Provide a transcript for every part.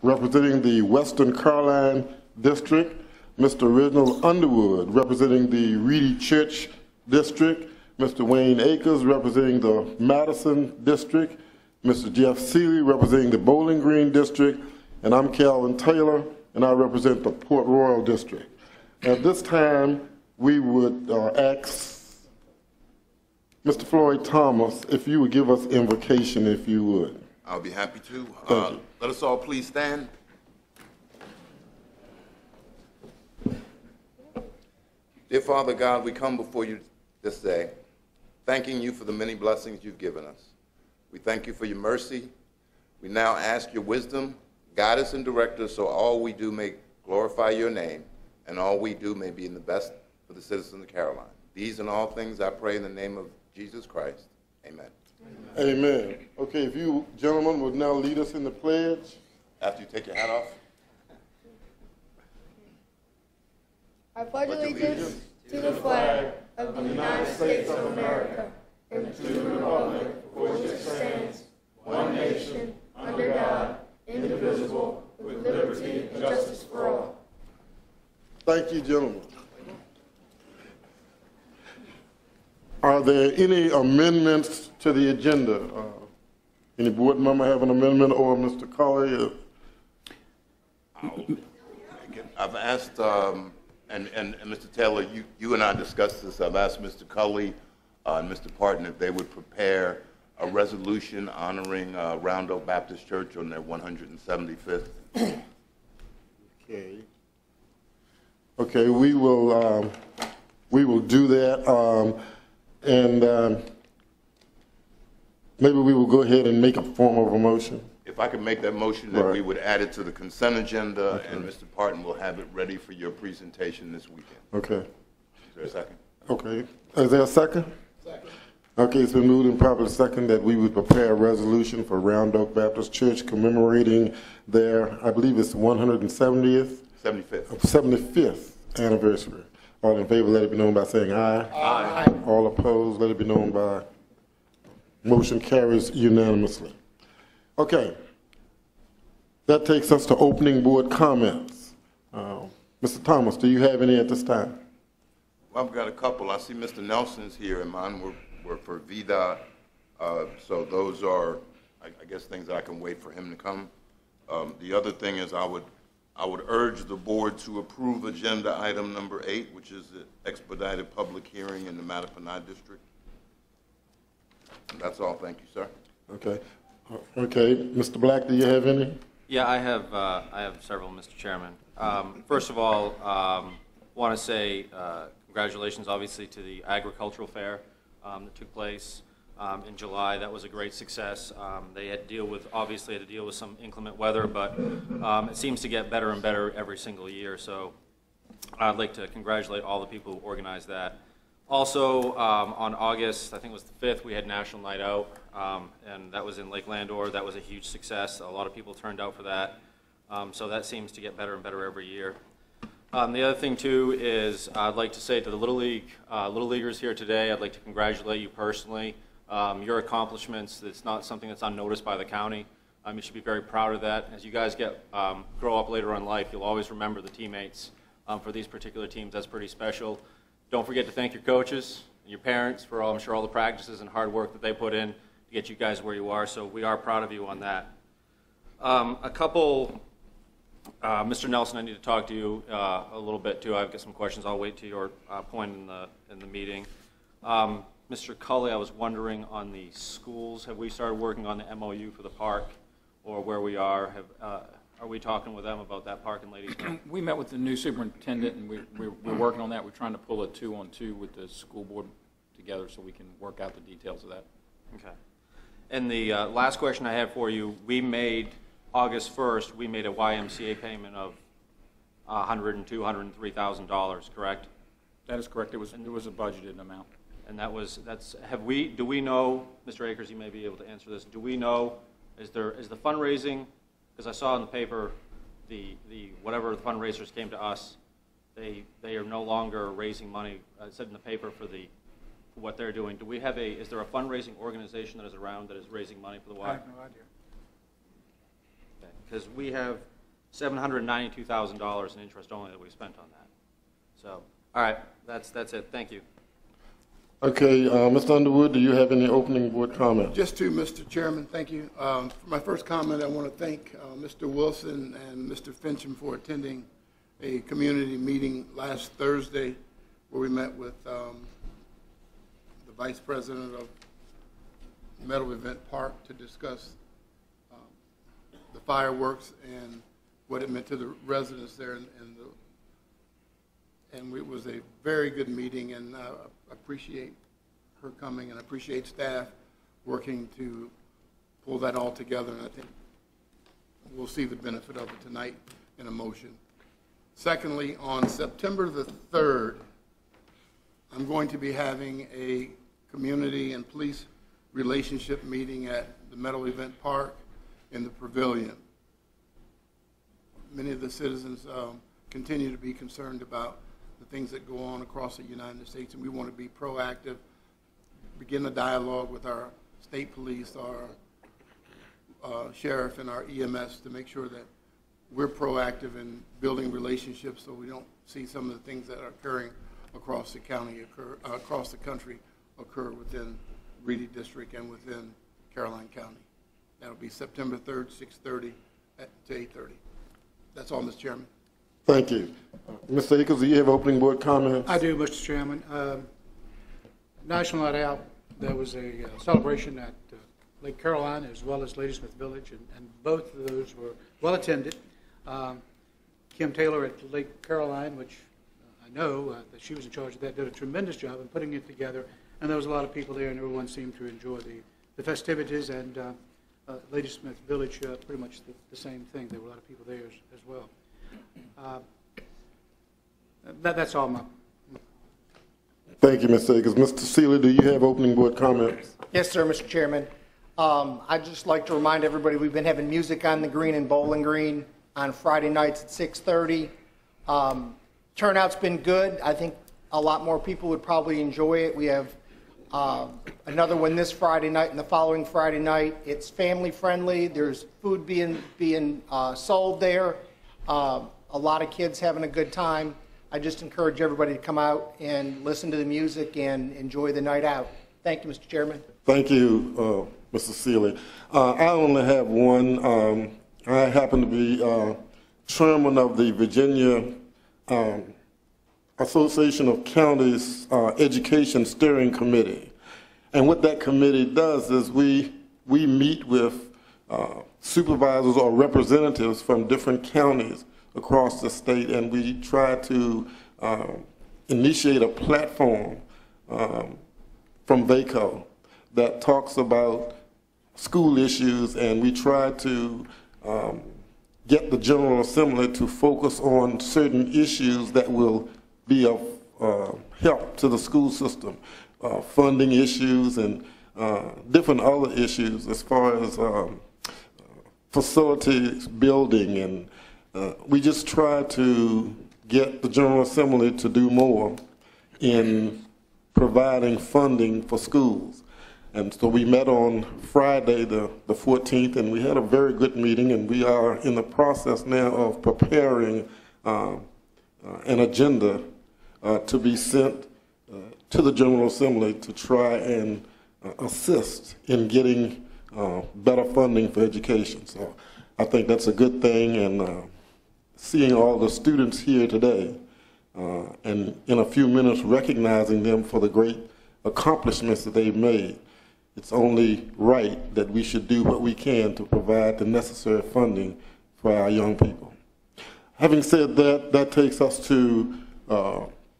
representing the Western Caroline District, Mr. Reginald Underwood, representing the Reedy Church District, Mr. Wayne Akers, representing the Madison District, Mr. Jeff Seeley, representing the Bowling Green District, and I'm Calvin Taylor, and I represent the Port Royal District. At this time, we would ask Mr. Floyd Thomas if you would give us invocation, if you would. I'll be happy to. Thank you. Let us all please stand. Dear Father God, we come before you this day, thanking you for the many blessings you've given us. We thank you for your mercy. We now ask your wisdom, guide us and direct us so all we do may glorify your name and all we do may be in the best for the citizens of Caroline. These and all things I pray in the name of Jesus Christ. Amen. Amen. Okay, if you gentlemen would now lead us in the pledge. After you take your hat off. I pledge allegiance to the flag of the United States of America and to the republic for which it stands, one nation, under God, indivisible, with liberty and justice for all. Thank you, gentlemen. Are there any amendments to the agenda? Any board member have an amendment, or Mr. Colley? I've asked, and Mr. Taylor, you and I discussed this. I've asked Mr. Cully and Mr. Parton if they would prepare a resolution honoring Round Oak Baptist Church on their 175th. Okay. Okay, we will do that, and maybe we will go ahead and make a form of a motion. If I could make that motion, that we would add it to the consent agenda, and Mr. Parton will have it ready for your presentation this weekend. Okay. Is there a second? Okay. Is there a second? Second. Okay, it's been moved and properly second that we would prepare a resolution for Round Oak Baptist Church commemorating their, I believe it's 170th? 75th anniversary. All in favor, let it be known by saying aye. Aye. All opposed, let it be known by motion carries unanimously. Okay. That takes us to opening board comments. Mr. Thomas, do you have any at this time? Well, I've got a couple. I see Mr. Nelson's here, and mine were for VDOT. So those are, I guess, things that I can wait for him to come. The other thing is I would urge the board to approve agenda item number 8, which is the expedited public hearing in the Mattaponi district. And that's all. Thank you, sir. Okay. Okay. Mr. Black, do you have any? Yeah, I have several, Mr. Chairman. First of all, want to say congratulations, obviously, to the agricultural fair that took place in July. That was a great success. They had to deal with some inclement weather, but it seems to get better and better every single year. So I'd like to congratulate all the people who organized that. Also, on August, I think it was the 5th, we had National Night Out, and that was in Lake Landor. That was a huge success. A lot of people turned out for that. So that seems to get better and better every year. The other thing, too, is I'd like to say to the Little Leaguers here today, I'd like to congratulate you personally. Your accomplishments, it's not something that's unnoticed by the county. You should be very proud of that. As you guys grow up later in life, you'll always remember the teammates for these particular teams. That's pretty special. Don't forget to thank your coaches and your parents for all, I'm sure, all the practices and hard work that they put in to get you guys where you are. So we are proud of you on that. Mr. Nelson, I need to talk to you a little bit too. I've got some questions. I'll wait to your point in the meeting. Mr. Cully, I was wondering on the schools, have we started working on the MOU for the park, or where we are? Are we talking with them about that park in Ladysmith? We met with the new superintendent, and we're working on that. We're trying to pull a 2-on-2 with the school board together so we can work out the details of that. Okay. And the last question I have for you, we made, August 1st, we made a YMCA payment of $102,000, $103,000, correct? That is correct. It was a budgeted amount. And do we know, Mr. Akers, you may be able to answer this, do we know, is the fundraising, because I saw in the paper, whatever the fundraisers came to us, they are no longer raising money, it said in the paper for what they're doing. Do we have is there a fundraising organization that is around that is raising money for the Y? I have no idea. Because we have, $792,000 in interest only that we spent on that. So, all right, that's it. Thank you. Okay, Mr. Underwood, do you have any opening board comments? Just to Mr. Chairman, thank you. For my first comment, I want to thank Mr. Wilson and Mr. Fincham for attending a community meeting last Thursday where we met with the Vice President of Meadow Event Park to discuss the fireworks and what it meant to the residents there. And it was a very good meeting, and I appreciate her coming, and I appreciate staff working to pull that all together, and I think we'll see the benefit of it tonight in a motion. Secondly, on September the 3rd, I'm going to be having a community and police relationship meeting at the Meadow Event Park in the Pavilion. Many of the citizens continue to be concerned about the things that go on across the United States, and we want to be proactive, begin a dialogue with our state police, our sheriff, and our EMS to make sure that we're proactive in building relationships so we don't see some of the things that are occurring across the county, across the country occur within Reedy District and within Caroline County. That'll be September 3rd, 6:30 to 8:30. That's all, Mr. Chairman. Thank you. Mr. Akers, do you have opening board comments? I do, Mr. Chairman. National Night Out, there was a celebration at Lake Caroline as well as Ladysmith Village, and both of those were well attended. Kim Taylor at Lake Caroline, which I know that she was in charge of that, did a tremendous job in putting it together, and there was a lot of people there, and everyone seemed to enjoy the festivities, and Ladysmith Village, pretty much the same thing. There were a lot of people there as well. That's all my. Thank you, Mr. Akers. Mr. Seeley, do you have opening board comments? Yes, sir, Mr. Chairman. I'd just like to remind everybody we've been having music on the green and Bowling Green on Friday nights at 6:30. Turnout's been good. I think a lot more people would probably enjoy it. We have another one this Friday night and the following Friday night. It's family friendly. There's food being sold there. A lot of kids having a good time. I just encourage everybody to come out and listen to the music and enjoy the night out. Thank you, Mr. Chairman. Thank you, Mr. Seeley. I only have one. I happen to be chairman of the Virginia Association of Counties Education Steering Committee. And what that committee does is we meet with supervisors or representatives from different counties across the state, and we try to initiate a platform from VACO that talks about school issues, and we try to get the General Assembly to focus on certain issues that will be of help to the school system, funding issues and different other issues as far as facilities building, and we just try to get the General Assembly to do more in providing funding for schools. And so we met on Friday the 14th, and we had a very good meeting, and we are in the process now of preparing an agenda to be sent to the General Assembly to try and assist in getting better funding for education. So I think that's a good thing, and seeing all the students here today, and in a few minutes recognizing them for the great accomplishments that they've made, it's only right that we should do what we can to provide the necessary funding for our young people. Having said that, that takes us to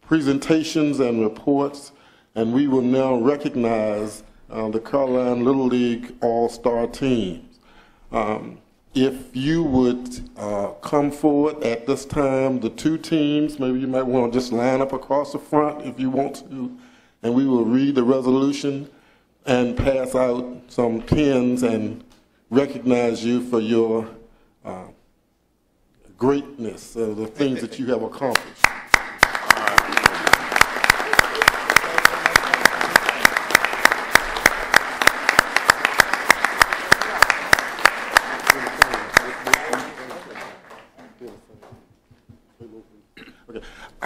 presentations and reports, and we will now recognize the Caroline Little League All-Star teams. If you would come forward at this time, the two teams, maybe you might want to just line up across the front if you want to, and we will read the resolution and pass out some pins and recognize you for your greatness, the things that you have accomplished.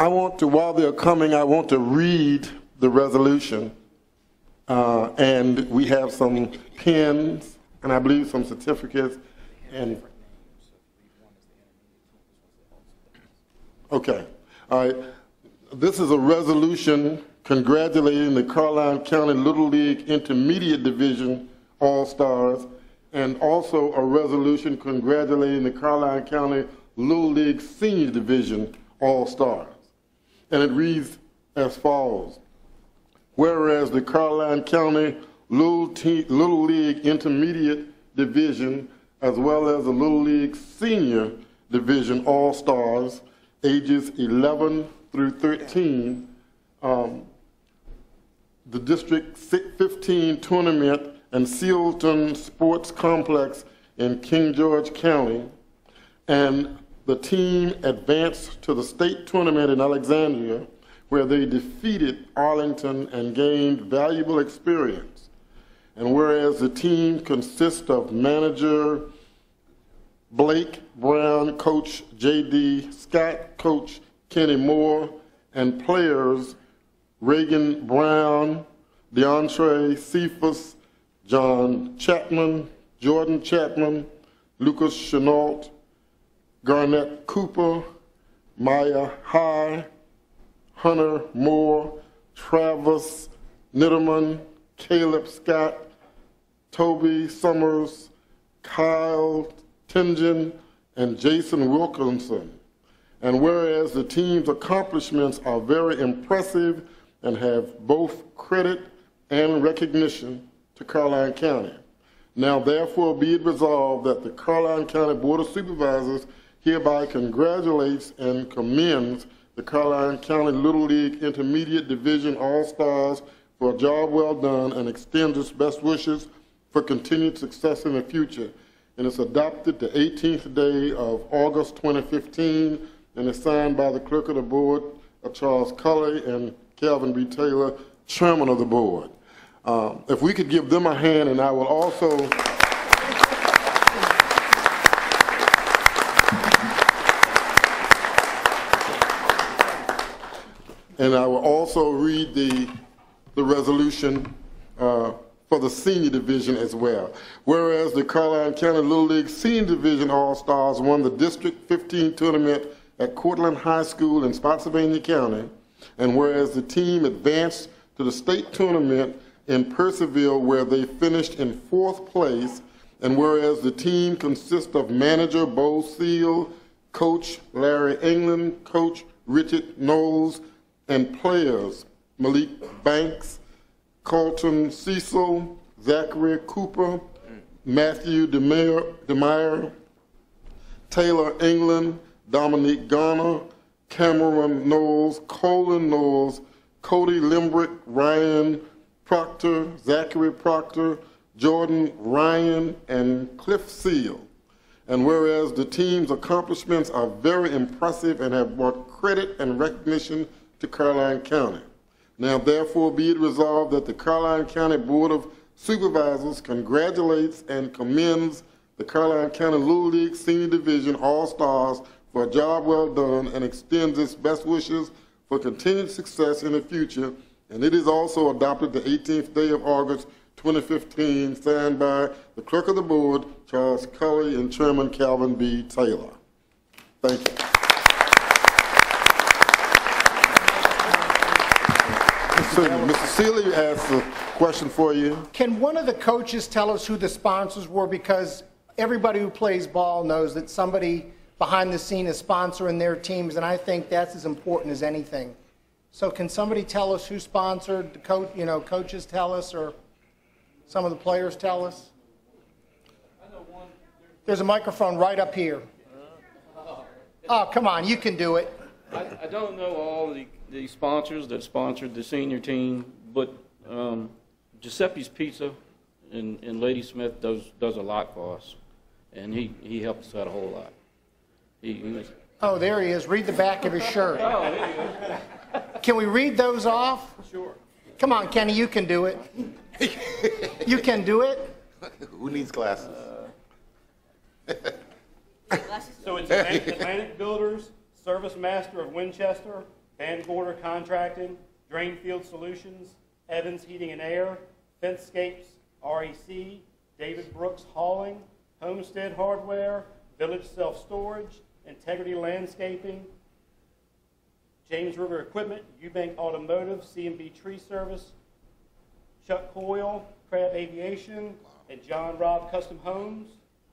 while they're coming, I want to read the resolution. And we have some pins, and I believe some certificates. And okay, all right. This is a resolution congratulating the Caroline County Little League Intermediate Division All-Stars, and also a resolution congratulating the Caroline County Little League Senior Division All-Stars. And it reads as follows. Whereas the Caroline County Little League Intermediate Division, as well as the Little League Senior Division All-Stars, ages 11 through 13, the District 15 Tournament and Sealton Sports Complex in King George County, and the team advanced to the state tournament in Alexandria, where they defeated Arlington and gained valuable experience. And whereas the team consists of manager Blake Brown, coach J.D. Scott, coach Kenny Moore, and players Reagan Brown, DeAndre Cephas, John Chapman, Jordan Chapman, Lucas Chenault, Garnett Cooper, Maya High, Hunter Moore, Travis Nitterman, Caleb Scott, Toby Summers, Kyle Tingen, and Jason Wilkinson. And whereas the team's accomplishments are very impressive and have both credit and recognition to Caroline County. Now therefore be it resolved that the Caroline County Board of Supervisors hereby congratulates and commends the Caroline County Little League Intermediate Division All-Stars for a job well done and extends its best wishes for continued success in the future. And it's adopted the 18th day of August 2015 and is signed by the clerk of the board, Charles Cully, and Calvin B. Taylor, chairman of the board. If we could give them a hand, and I will also read the resolution for the senior division as well. Whereas the Caroline County Little League Senior Division All-Stars won the District 15 tournament at Cortland High School in Spotsylvania County, and whereas the team advanced to the state tournament in Percival, where they finished in 4th place, and whereas the team consists of manager Bo Seal, coach Larry England, coach Richard Knowles, and players Malik Banks, Colton Cecil, Zachary Cooper, Matthew DeMeyer, Taylor England, Dominique Garner, Cameron Knowles, Colin Knowles, Cody Limbrick, Ryan Proctor, Zachary Proctor, Jordan Ryan, and Cliff Seal. And whereas the team's accomplishments are very impressive and have brought credit and recognition to Caroline County. Now therefore be it resolved that the Caroline County Board of Supervisors congratulates and commends the Caroline County Little League Senior Division All-Stars for a job well done and extends its best wishes for continued success in the future. And it is also adopted the 18th day of August 2015, signed by the clerk of the board, Charles Cully, and Chairman Calvin B. Taylor. Thank you. Mr. Seeley asks a question for you. Can one of the coaches tell us who the sponsors were? Because everybody who plays ball knows that somebody behind the scene is sponsoring their teams, and I think that's as important as anything. So can somebody tell us who sponsored? The coaches tell us, or some of the players tell us? There's a microphone right up here. Oh, come on, you can do it. I don't know all the sponsors that sponsored the senior team, but Giuseppe's Pizza in Ladysmith does a lot for us, and he helped us out a whole lot. He was. Oh, there he is. Read the back of his shirt. Oh, there you go. Can we read those off? Sure. Come on, Kenny, you can do it. You can do it. Who needs glasses? So it's Atlantic Builders, Service Master of Winchester, Van Gorder Contracting, Drainfield Solutions, Evans Heating and Air, Fencescapes, REC, David Brooks Hauling, Homestead Hardware, Village Self-Storage, Integrity Landscaping, James River Equipment, Eubank Automotive, C&B Tree Service, Chuck Coyle, Crab Aviation, and John Robb Custom Homes.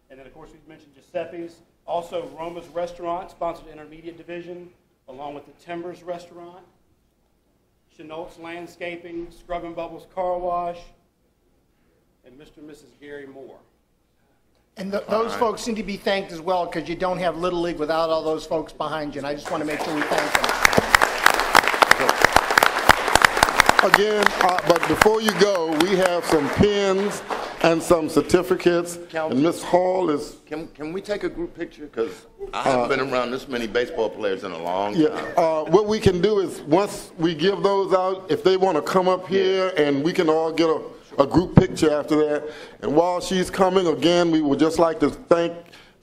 And then, of course, we've mentioned Giuseppe's. Also, Roma's Restaurant, sponsored the Intermediate Division, along with the Timbers Restaurant, Chenault's Landscaping, Scrub and Bubbles Car Wash, and Mr. and Mrs. Gary Moore. And those folks need to be thanked as well, because you don't have Little League without all those folks behind you, and I just want to make sure we thank them. Again, but before you go, we have some pins and some certificates, and Ms. Hall is... Can we take a group picture? Because I haven't been around this many baseball players in a long time. Yeah, what we can do is, once we give those out, if they want to come up here, and we can all get a group picture after that. And while she's coming, again, we would just like to thank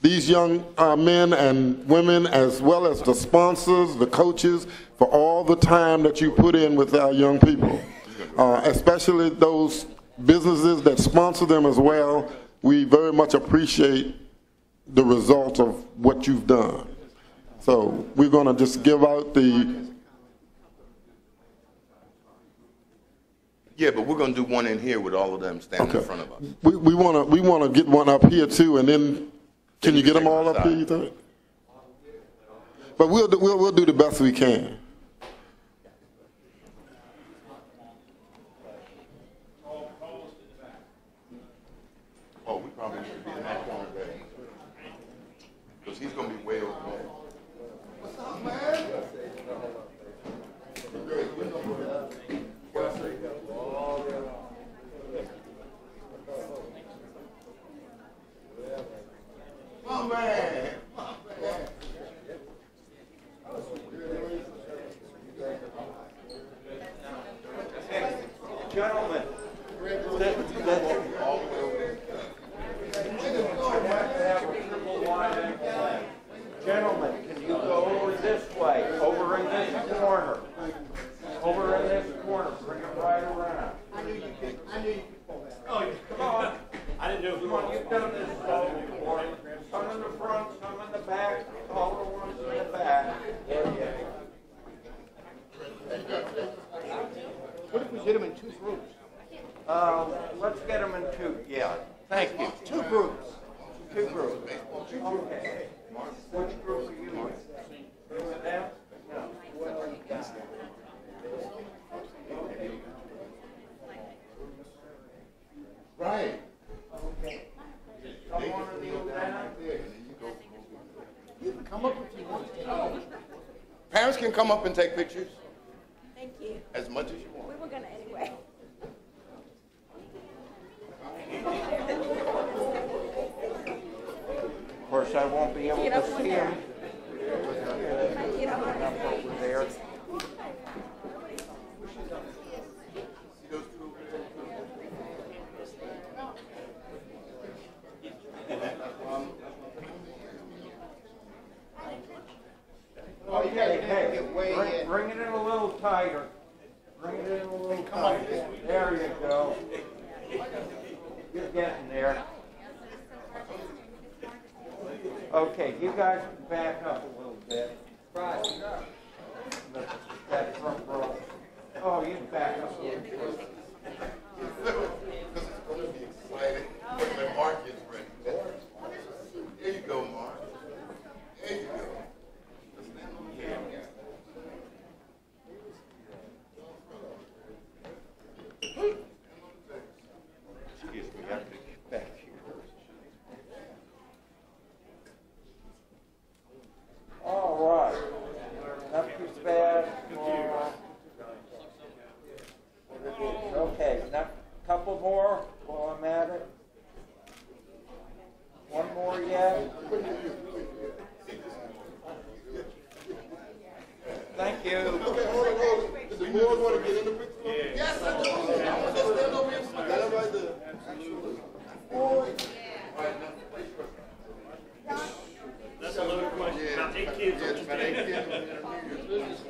these young men and women, as well as the sponsors, the coaches, for all the time that you put in with our young people, especially those businesses that sponsor them as well. We very much appreciate the result of what you've done. So we're going to just give out the... Yeah, but we're going to do one in here with all of them standing in front of us. We want to get one up here too, and then can you get them all up here, you think? But we'll do the best we can. Oh, we probably need to be in that corner there. Because he's going to be way over there. What's up, man? Oh, man. Gentlemen, gentlemen, can you go over this way, over in this corner, over in this corner, bring it right around. I knew you could pull that. Oh, come on. I didn't know. Come on, you've done this all before. Some in the front, some in the back, all the ones in the back. What if we did them in two groups? Let's get them in two. Yeah. Thank you. Two groups. Two groups. Okay. Which group are you with? With them? No. Right. Okay. Someone to kneel down? You can come up if you want to. Parents can come up and take pictures Thank you. as much as you want. We were going to anyway. Of course, I won't be able Get up to one see there. them. Get up one there. Over there. Okay, hey, bring it in a little tighter. Bring it in a little tighter. There you go. You're getting there. Okay, you guys can back up a little bit. Right. That front row. Oh, you can back up a little bit. This is going to be exciting when Mark gets ready. There you go, Mark. There you go. Excuse me, I have to get back here. All right. Not too bad. Okay, now a couple more while I'm at it. One more yet. Thank you. Okay, hold on. Does the board want to get in the picture? Yes, I do. Just stand over here. Stand right there. Absolutely. That's a loaded question. About 8 kids. Yeah, it's about 8 kids.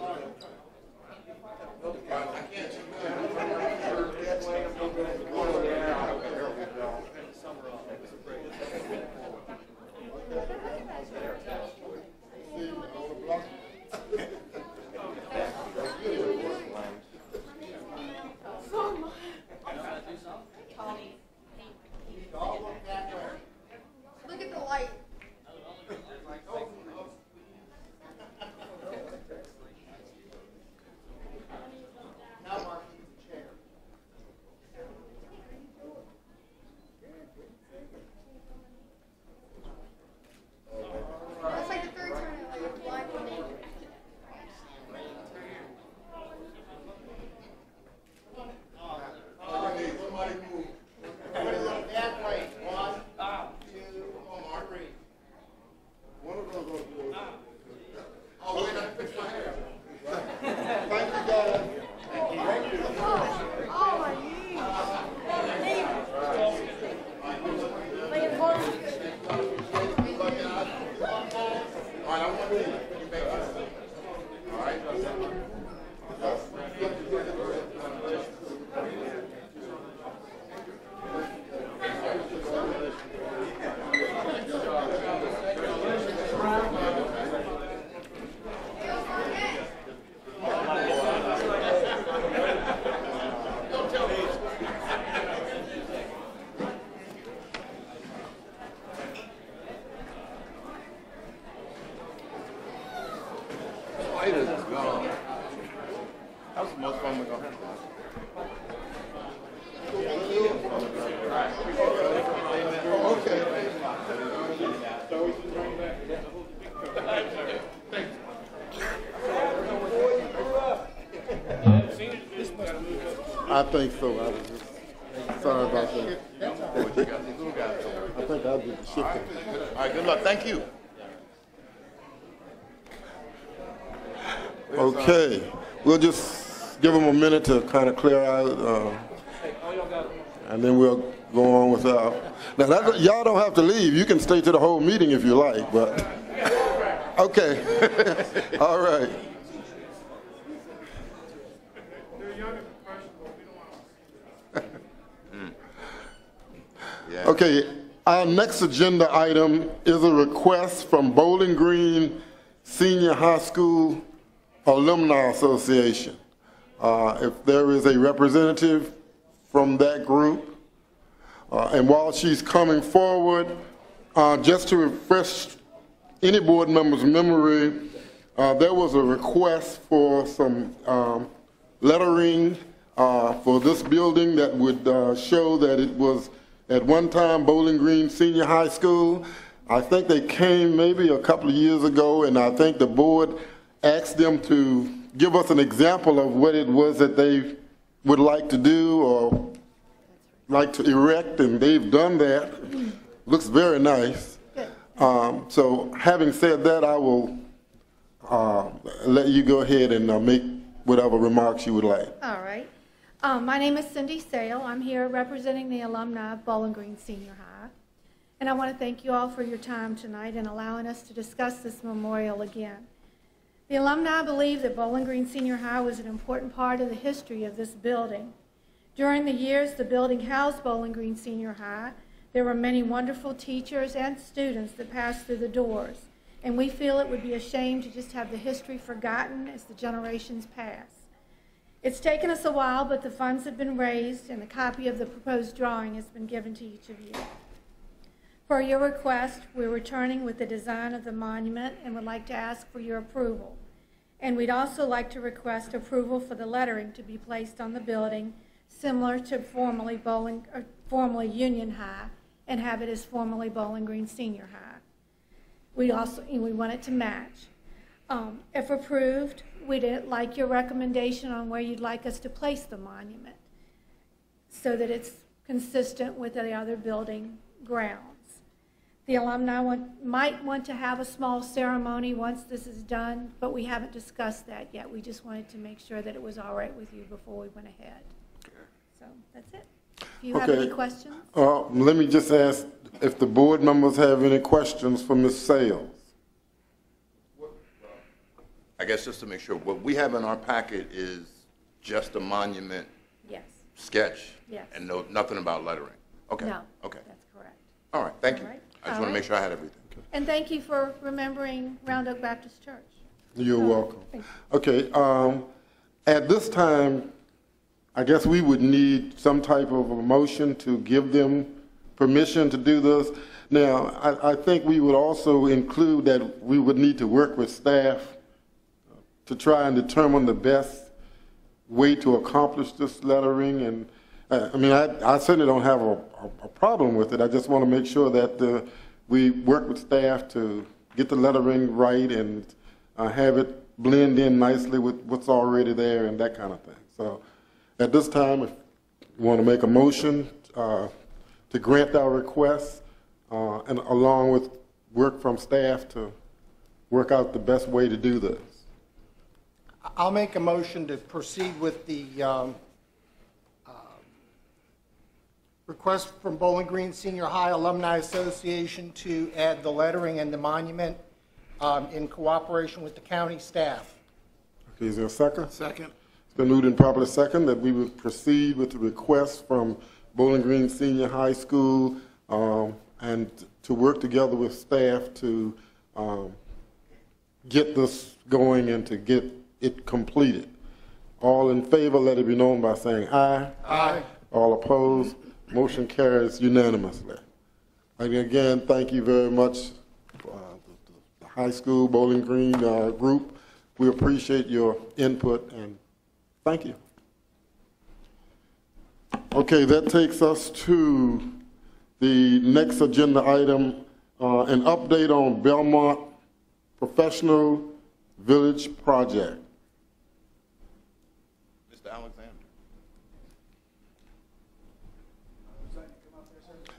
All right, I want to all right. Spiders is gone. That was the most fun we're gonna have. I think so. I was just, sorry about that. I think I'll do the shifting. All right, good luck. Thank you. Okay, we'll just give them a minute to kind of clear out, and then we'll go on with our. Now, y'all don't have to leave. You can stay to the whole meeting if you like, but okay. All right. Yeah. Okay, our next agenda item is a request from Bowling Green Senior High School Alumni Association. If there is a representative from that group, and while she's coming forward, just to refresh any board member's memory, there was a request for some lettering for this building that would show that it was at one time Bowling Green Senior High School. I think they came maybe a couple of years ago, and I think the board asked them to give us an example of what it was that they would like to do or like to erect, and they've done that. Looks very nice. So having said that, I will let you go ahead and make whatever remarks you would like. All right. My name is Cindy Sale. I'm here representing the alumni of Bowling Green Senior High. And I want to thank you all for your time tonight and allowing us to discuss this memorial again. The alumni believe that Bowling Green Senior High was an important part of the history of this building. During the years the building housed Bowling Green Senior High, there were many wonderful teachers and students that passed through the doors, and we feel it would be a shame to just have the history forgotten as the generations pass. It's taken us a while, but the funds have been raised, and a copy of the proposed drawing has been given to each of you. Per your request, we're returning with the design of the monument and would like to ask for your approval. And we'd also like to request approval for the lettering to be placed on the building, similar to formerly Union High, and have it as formerly Bowling Green Senior High. We want it to match. If approved, we'd like your recommendation on where you'd like us to place the monument so that it's consistent with the other building grounds. The alumni might want to have a small ceremony once this is done, but we haven't discussed that yet. We just wanted to make sure that it was all right with you before we went ahead. So that's it. If you have any questions? Let me just ask if the board members have any questions for Ms. Sales. I guess just to make sure, what we have in our packet is just a monument sketch? Yes. And nothing about lettering? Okay. No, okay. that's correct. All right, thank you. All right. I just want to make sure I had everything. And thank you for remembering Round Oak Baptist Church. You're welcome. Thank Okay, at this time, I guess we would need some type of a motion to give them permission to do this. Now, I think we would also include that we would need to work with staff to try and determine the best way to accomplish this lettering. And I mean, I certainly don't have a problem with it. I just want to make sure that we work with staff to get the lettering right and have it blend in nicely with what's already there and that kind of thing. So at this time, if you want to make a motion to grant our request, and along with work from staff to work out the best way to do this. I'll make a motion to proceed with the request from Bowling Green Senior High Alumni Association to add the lettering and the monument in cooperation with the county staff. Okay, is there a second? Second. It's been moved and properly second that we would proceed with the request from Bowling Green Senior High School and to work together with staff to get this going and to get it completed. All in favor, let it be known by saying aye. Aye. All opposed, motion carries unanimously. And again, thank you very much, the high school Bowling Green group. We appreciate your input and thank you. Okay, that takes us to the next agenda item, an update on Belmont Professional Village Project. Mr. Alexander.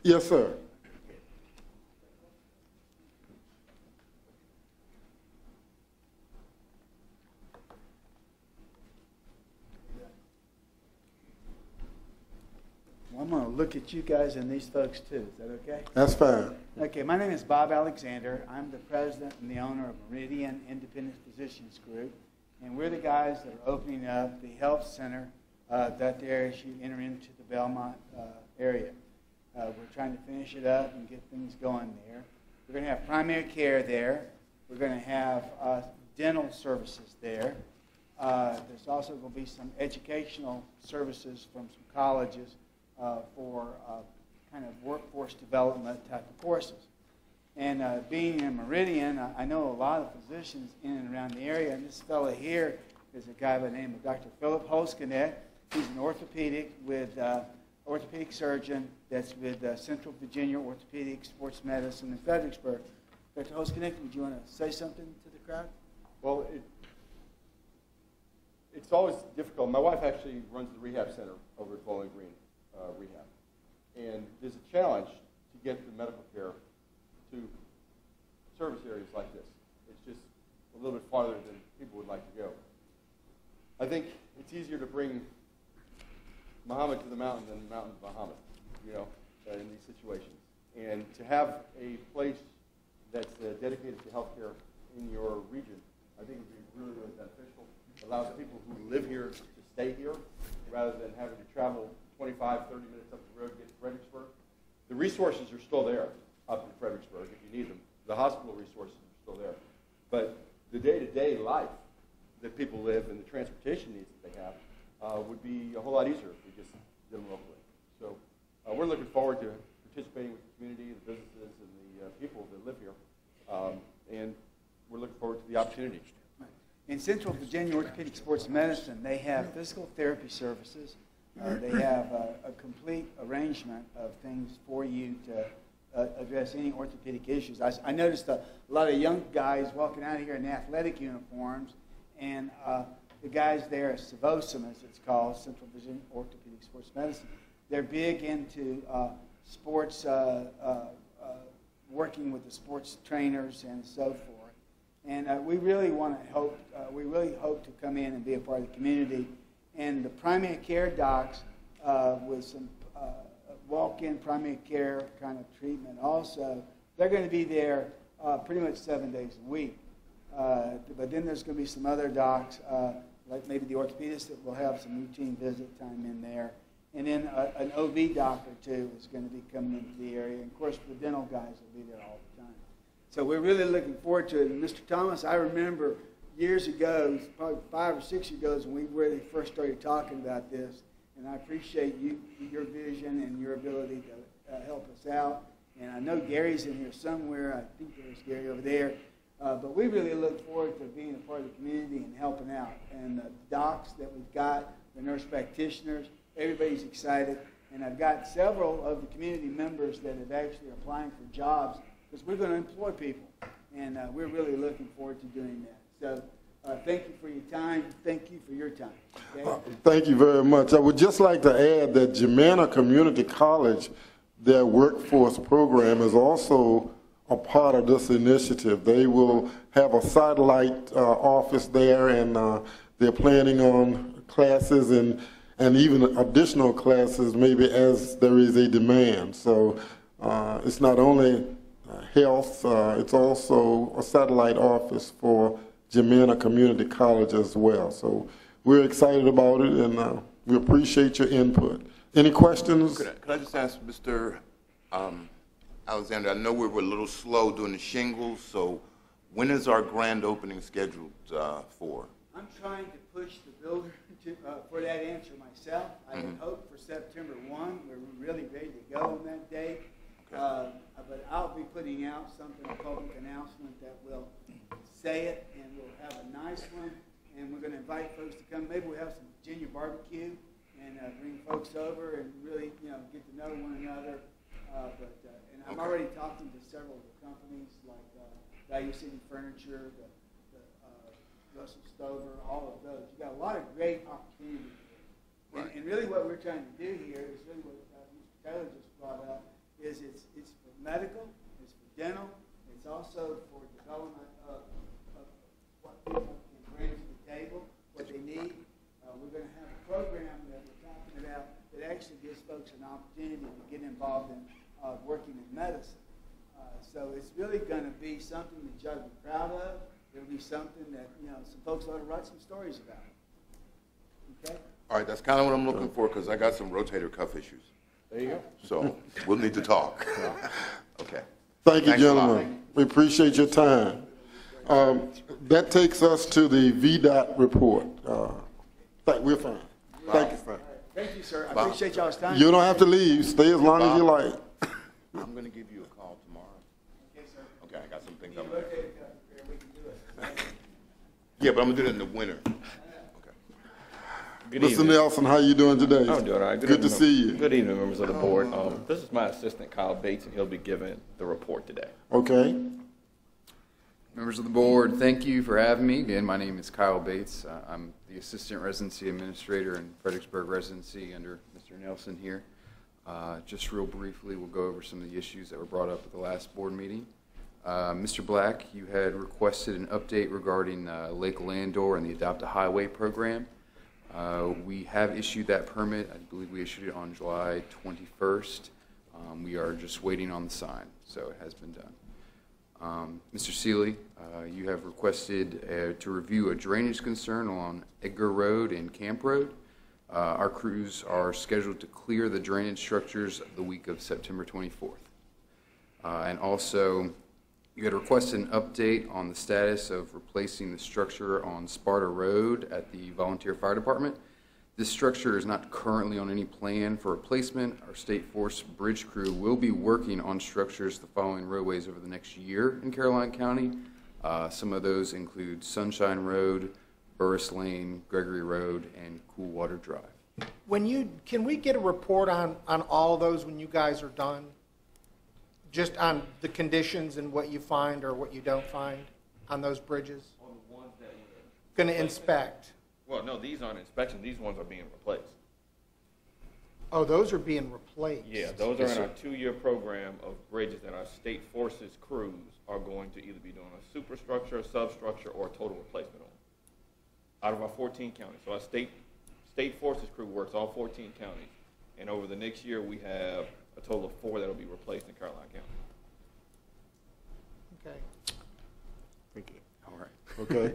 Yes, sir. Well, I'm going to look at you guys and these folks too. Is that okay? That's fine. Okay, my name is Bob Alexander. I'm the president and the owner of Meridian Independent Physicians Group. And we're the guys that are opening up the health center that there as you enter into the Belmont area. We're trying to finish it up and get things going there. We're going to have primary care there. We're going to have dental services there. There's also going to be some educational services from some colleges for kind of workforce development type of courses. And being in Meridian, I know a lot of physicians in and around the area, and this fellow here is a guy by the name of Dr. Philip Hoskanek. He's an orthopedic surgeon that's with Central Virginia Orthopedic Sports Medicine in Fredericksburg. Dr. Hoskanek, would you want to say something to the crowd? Well, it's always difficult. My wife actually runs the rehab center over at Bowling Green Rehab. And there's a challenge to get the medical care to service areas like this. It's just a little bit farther than people would like to go. I think it's easier to bring Muhammad to the mountain than the mountain to Muhammad, in these situations. And to have a place that's dedicated to healthcare in your region, I think would be really, really beneficial. It allows people who live here to stay here rather than having to travel 25, 30 minutes up the road to get to Fredericksburg. The resources are still there up in Fredericksburg if you need them. The hospital resources are still there. But the day-to-day life that people live and the transportation needs that they have would be a whole lot easier if we just did them locally. So we're looking forward to participating with the community, the businesses, and the people that live here. And we're looking forward to the opportunity. In Central Virginia Orthopedic Sports Medicine, they have physical therapy services. They have a complete arrangement of things for you to address any orthopedic issues. I noticed a lot of young guys walking out of here in athletic uniforms, and the guys there at Savosum, as it's called, Central Virginia Orthopedic Sports Medicine, they're big into sports, working with the sports trainers and so forth. And we really hope to come in and be a part of the community. And the primary care docs with some walk-in primary care kind of treatment also, they're going to be there pretty much 7 days a week. But then there's going to be some other docs, like maybe the orthopedist that will have some routine visit time in there. And then an OB doctor, too, is going to be coming into the area. And, of course, the dental guys will be there all the time. So we're really looking forward to it. And Mr. Thomas, I remember years ago, probably 5 or 6 years ago, when we really first started talking about this. And I appreciate your vision and your ability to help us out. And I know Gary's in here somewhere. I think there's Gary over there. But we really look forward to being a part of the community and helping out. And the docs that we've got, the nurse practitioners, everybody's excited. And I've got several of the community members that have actually applying for jobs because we're going to employ people. And we're really looking forward to doing that. So thank you for your time. Thank you for your time. Okay? Thank you very much. I would just like to add that Germanna Community College, their workforce program is also a part of this initiative. They will have a satellite office there, and they're planning on classes and even additional classes maybe as there is a demand. So it's not only health. It's also a satellite office for Jimena Community College as well. So we're excited about it, and we appreciate your input. Any questions? Could I just ask Mr. Alexander, I know we were a little slow doing the shingles, so when is our grand opening scheduled for? I'm trying to push the builder for that answer myself. I had hoped for September 1. We're really ready to go on that day. Okay. But I'll be putting out something, a public announcement that will say it, and we'll have a nice one. And we're going to invite folks to come. Maybe we'll have some Virginia barbecue and bring folks over and really, get to know one another. And I'm already talking to several of the companies like Value City Furniture, the Russell Stover, all of those. You've got a lot of great opportunities. Right. And really what we're trying to do here is really what Mr. Taylor just brought up, is it's for medical, it's for dental, it's also for development of what people can bring to the table, what they need. We're going to have a program that we're talking about that actually gives folks an opportunity to get involved in working in medicine. So it's really going to be something that you ought to be proud of. It'll be something that, some folks ought to write some stories about. Okay? All right, that's kind of what I'm looking for, because I got some rotator cuff issues. There you go. So we'll need to talk. Okay. Thank you, Thanks a lot. gentlemen. We appreciate your time. That takes us to the VDOT report. We're fine. Thank you. Thank you, sir. I appreciate y'all's time. You don't have to leave. Stay as long as you like. I'm going to give you a call tomorrow. Okay, sir. Okay, I got some things You I'm rotate it up here, we can do it. Yeah, but I'm going to do it in the winter. Good Mr. evening. Nelson, how you doing today? I'm doing all right. Good to see you. Good evening, members of the board. This is my assistant, Kyle Bates, and he'll be giving the report today. Okay. Members of the board, thank you for having me. Again, my name is Kyle Bates. I'm the Assistant Residency Administrator in Fredericksburg Residency under Mr. Nelson here. Just real briefly, we'll go over some of the issues that were brought up at the last board meeting. Mr. Black, you had requested an update regarding Lake Landor and the Adopt a Highway program. We have issued that permit. I believe we issued it on July 21st. We are just waiting on the sign, so it has been done. Mr. Seeley, you have requested to review a drainage concern along Edgar Road and Camp Road. Our crews are scheduled to clear the drainage structures the week of September 24th. And also, you had requested an update on the status of replacing the structure on Sparta Road at the Volunteer Fire Department. This structure is not currently on any plan for replacement. Our State Force Bridge crew will be working on structures the following roadways over the next year in Caroline County. Some of those include Sunshine Road, Burris Lane, Gregory Road, and Coolwater Drive. Can we get a report on all those when you guys are done? Just on the conditions and what you find or what you don't find on those bridges? On the ones that we're going to inspect. Well, no, these aren't inspection. These ones are being replaced. Oh, those are being replaced. Yeah, those are in our 2-year program of bridges that our State Forces crews are going to either be doing a superstructure, a substructure, or a total replacement on. Out of our 14 counties. So our State Forces crew works all 14 counties. And over the next year, we have a total of 4 that will be replaced in Caroline County. Okay. Thank you. All right. Okay.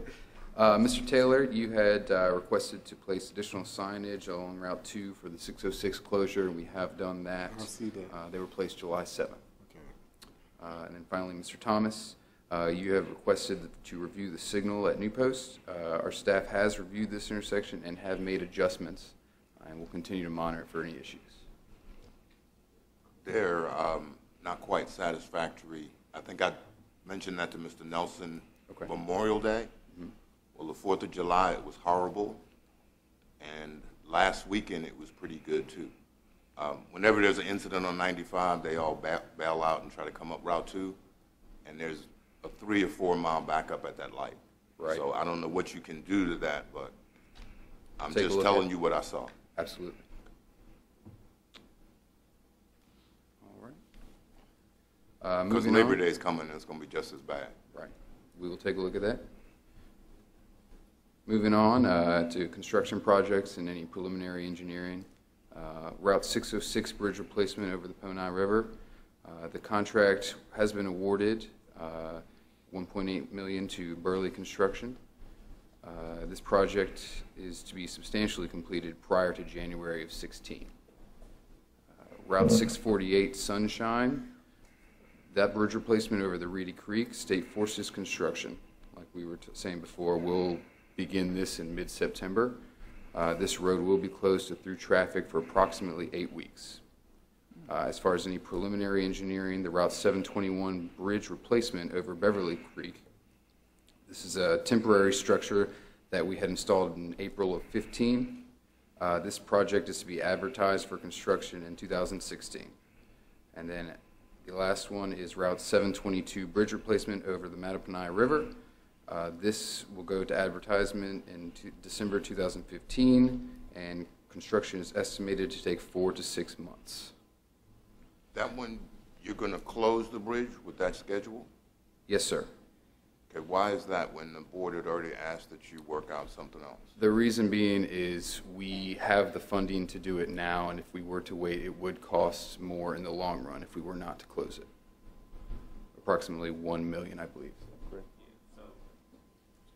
Mr. Taylor, you had requested to place additional signage along Route 2 for the 606 closure, and we have done that. I see that. They were placed July 7th. Okay. And then finally, Mr. Thomas, you have requested to review the signal at New Post. Our staff has reviewed this intersection and have made adjustments, and we'll continue to monitor it for any issues. They're not quite satisfactory. I think I mentioned that to Mr. Nelson Memorial Day. Mm-hmm. Well, the 4th of July, it was horrible. And last weekend, it was pretty good, too. Whenever there's an incident on 95, they all bail out and try to come up Route 2. And there's a 3 or 4 mile backup at that light. Right. So I don't know what you can do to that, but I'm Take a just look telling at you what I saw. Absolutely. Because Labor Day is coming, and it's going to be just as bad. Right. We will take a look at that. Moving on to construction projects and any preliminary engineering. Route 606 bridge replacement over the Pony River. The contract has been awarded, $1.8 million to Burley Construction. This project is to be substantially completed prior to January of 16. Route 648 Sunshine, that bridge replacement over the Reedy Creek, State Forces construction, like we were saying before, will begin this in mid-September. This road will be closed to through traffic for approximately 8 weeks. As far as any preliminary engineering, the Route 721 bridge replacement over Beverly Creek. This is a temporary structure that we had installed in April of 15. This project is to be advertised for construction in 2016. And then the last one is Route 722 bridge replacement over the Mattaponi River. This will go to advertisement in December 2015, and construction is estimated to take 4 to 6 months. That one, you're going to close the bridge with that schedule? Yes, sir. Okay, why is that when the board had already asked that you work out something else? The reason being is we have the funding to do it now, and if we were to wait, it would cost more in the long run if we were not to close it. Approximately $1 million, I believe. So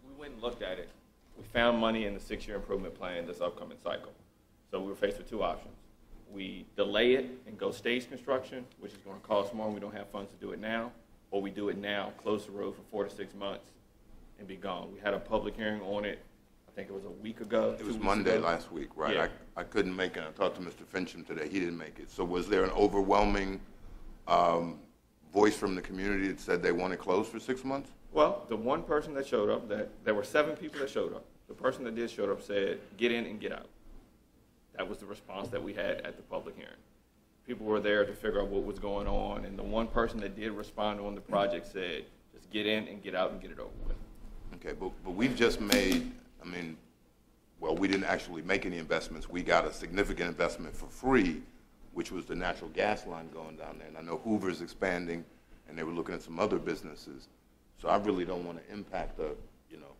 we went and looked at it. We found money in the 6-year improvement plan this upcoming cycle. So we were faced with 2 options. We delay it and go stage construction, which is going to cost more and we don't have funds to do it now, or we do it now, close the road for 4 to 6 months and be gone. We had a public hearing on it, I think it was a week ago. It was Monday last week, right? Yeah. I couldn't make it. I talked to Mr. Fincham today. He didn't make it. So was there an overwhelming voice from the community that said they want it closed for 6 months? Well, the one person that showed up, there were 7 people that showed up. The person that did show up said, get in and get out. That was the response that we had at the public hearing. People were there to figure out what was going on, and the one person that did respond on the project said, just get in and get out and get it over with. Okay, but we've just made, I mean, well, we didn't actually make any investments. We got a significant investment for free, which was the natural gas line going down there. And I know Hoover's expanding, and they were looking at some other businesses. So I really don't want to impact the, you know,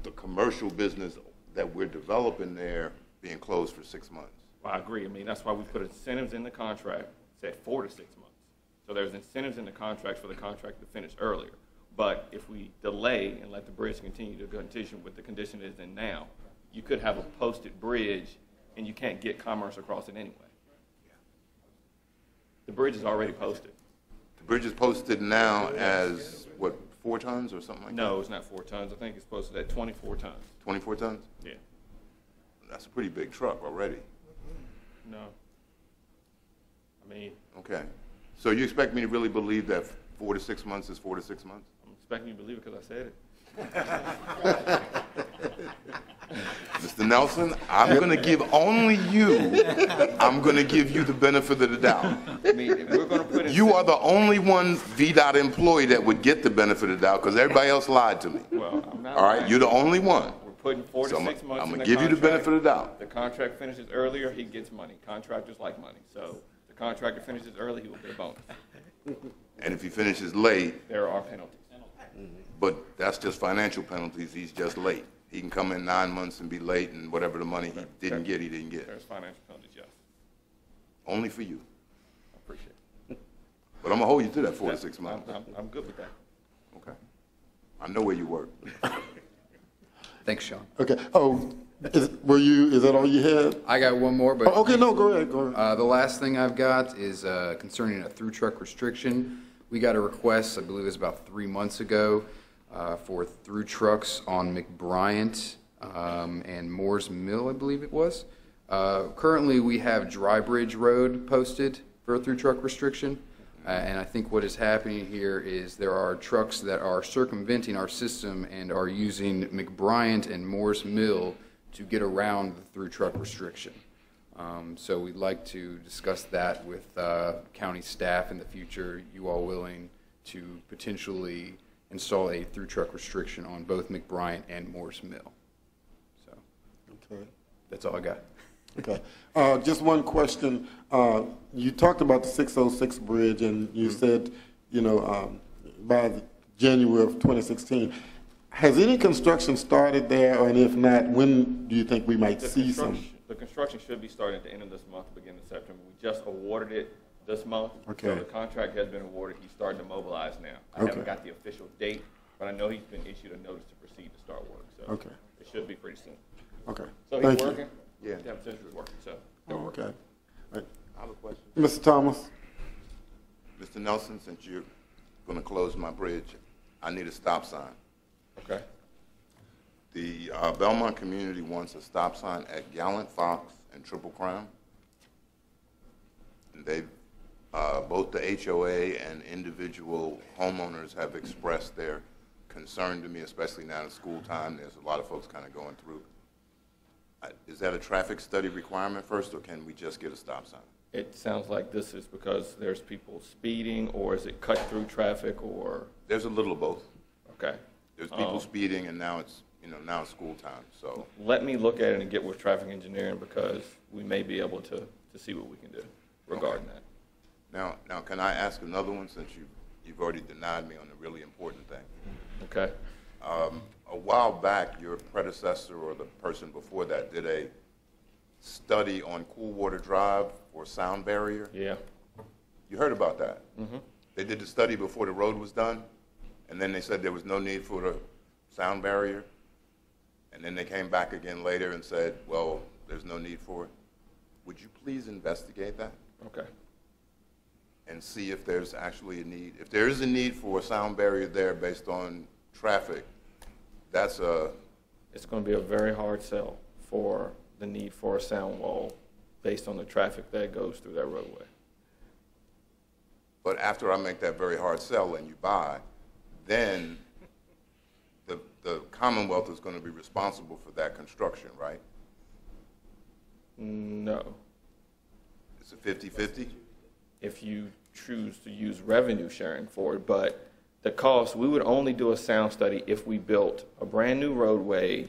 the commercial business that we're developing there being closed for 6 months. Well, I agree. I mean, that's why we put incentives in the contract, said 4 to 6 months. So there's incentives in the contract for the contract to finish earlier. But if we delay and let the bridge continue to continue with the condition it is in now, you could have a posted bridge and you can't get commerce across it anyway. The bridge is already posted. The bridge is posted now as, what, 4 tons or something like that? No, it's not 4 tons. I think it's posted at 24 tons. 24 tons? Yeah. That's a pretty big truck already. No. I mean. Okay. So you expect me to really believe that 4 to 6 months is 4 to 6 months? I'm expecting you to believe it because I said it. Mr. Nelson, I'm going to give only you, I'm going to give you the benefit of the doubt. I mean, if we're going to put in. You are the only one VDOT employee that would get the benefit of the doubt because everybody else lied to me. Well, I'm not. All right, you're the only one. We're putting 4 to 6 months in the contract. I'm going to give you the benefit of the doubt. The contract finishes earlier, he gets money. Contractors like money. So the contractor finishes early, he will get a bonus. And if he finishes late. There are penalties. But that's just financial penalties. He's just late. He can come in 9 months and be late, and whatever the money he didn't get, he didn't get. There's financial penalties, yes. Only for you. I appreciate it. But I'm going to hold you to that 4 to 6 months. I'm good with that. Okay. I know where you work. Thanks, Sean. Okay. Oh, is that all you had? I got one more, but. Oh, okay, no, go ahead. Go ahead. The last thing I've got is concerning a through truck restriction. We got a request, I believe it was about 3 months ago, for through trucks on McBryant and Moore's Mill, I believe it was. Currently, we have Dry Bridge Road posted for a through truck restriction. And I think what is happening here is there are trucks that are circumventing our system and are using McBryant and Moore's Mill to get around the through truck restriction. So we'd like to discuss that with county staff in the future. You all willing to potentially install a through truck restriction on both McBryant and Moore's Mill? So, okay, that's all I got. Okay, just one question. You talked about the 606 bridge, and you said, you know, by January of 2016. Has any construction started there, and if not, when do you think we might see some? The construction should be starting at the end of this month, beginning of September. We just awarded it this month. Okay. So the contract has been awarded. He's starting to mobilize now. I haven't got the official date, but I know he's been issued a notice to proceed to start work. So Okay. it should be pretty soon. Okay. So he's Thank you. working? Yeah. Yeah, potentially working, so. Oh, okay. All right. I have a question. Mr. Thomas? Mr. Nelson, since you're going to close my bridge, I need a stop sign. Okay. The Belmont community wants a stop sign at Gallant Fox and Triple Crown. And they've, both the HOA and individual homeowners have expressed their concern to me, especially now at school time. There's a lot of folks kind of going through. Is that a traffic study requirement first, or can we just get a stop sign? It sounds like this is because there's people speeding, or is it cut through traffic, or? There's a little of both. Okay. There's people speeding, and now it's, now it's school time, so. Let me look at it and get with traffic engineering, because we may be able to see what we can do regarding that. Now, can I ask another one, since you've already denied me on a really important thing? Okay. A while back, your predecessor or the person before that did a study on Coolwater Drive for sound barrier. Yeah. You heard about that? Mm-hmm. They did the study before the road was done, and then they said there was no need for the sound barrier, and then they came back again later and said, well, there's no need for it. Would you please investigate that? Okay. And see if there's actually a need. If there is a need for a sound barrier there based on traffic, it's going to be a very hard sell for the need for a sound wall based on the traffic that goes through that roadway. But after I make that very hard sell and you buy, then the Commonwealth is going to be responsible for that construction, right? No. It's a 50-50? If you choose to use revenue sharing for it, but the cost, we would only do a sound study if we built a brand new roadway,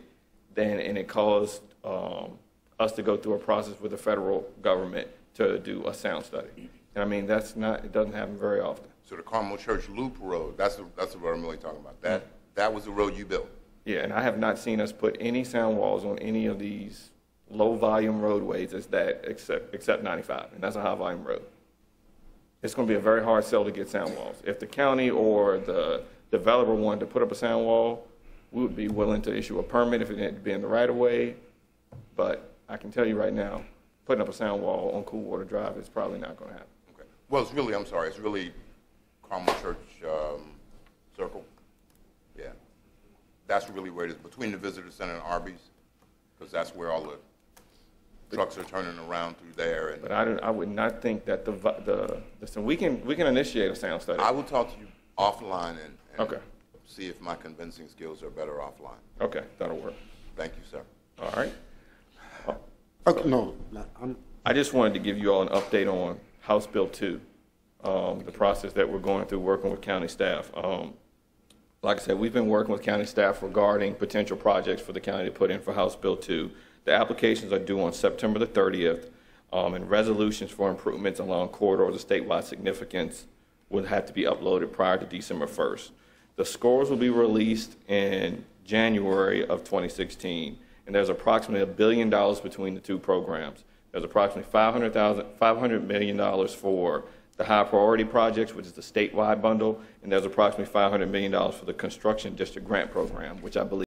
and it caused us to go through a process with the federal government to do a sound study. And I mean, it doesn't happen very often. So the Carmel Church Loop Road, that's the road I'm really talking about. That was the road you built? Yeah, and I have not seen us put any sound walls on any of these low volume roadways except 95, and that's a high volume road. It's going to be a very hard sell to get sound walls. If the county or the developer wanted to put up a sound wall, we would be willing to issue a permit if it had to be in the right of way. But I can tell you right now, putting up a sound wall on Coolwater Drive is probably not going to happen. Okay. Well, it's really Carmel Church Circle. Yeah. That's really where it is, between the Visitor Center and Arby's, because that's where all the trucks are turning around through there. And but I would not think that listen, we can initiate a sound study. I will talk to you offline and okay. See if my convincing skills are better offline. Okay, that'll work. Thank you, sir. All right. Okay, no, I just wanted to give you all an update on House Bill 2, the process that we're going through working with county staff. Like I said, we've been working with county staff regarding potential projects for the county to put in for House Bill 2. The applications are due on September the 30th, and resolutions for improvements along corridors of statewide significance would have to be uploaded prior to December 1st. The scores will be released in January of 2016, and there's approximately $1 billion between the two programs. There's approximately $500 million for the high priority projects, which is the statewide bundle, and there's approximately $500 million for the construction district grant program, which I believe